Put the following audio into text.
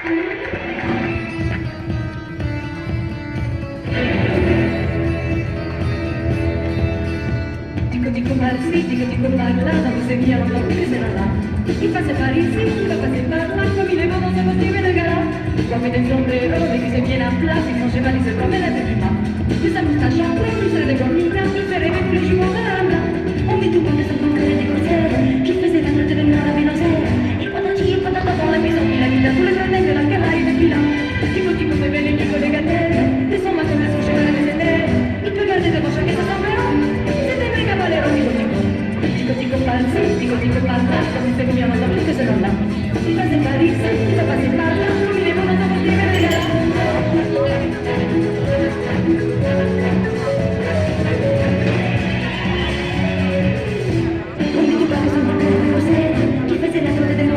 Dico parsi, dico parla, dopo se via non so che se non là. Il passe parisi, la passe parla, comme il est beau dans sa costume de gala. Comme des sombreros, et qui se viennent à plat, qui son cheval, il se promène à tête du pas. De sa moustache en plein, il serait des gormina, il fait rêver tous les jours de rambla. On met tout le monde de sa banque des concerts, qui faisait la note de nuit à la Vénocère. Et patata dans la maison, il habita tous les planètes de la Terra et depuis là. Tico se belle, Tico de gatelle, de son matin de son cheval et des énerves. Il peut garder de poche que ça s'enverra. C'était mes cavaleros, Tico parla, come se veniamo da che se non là. Il paese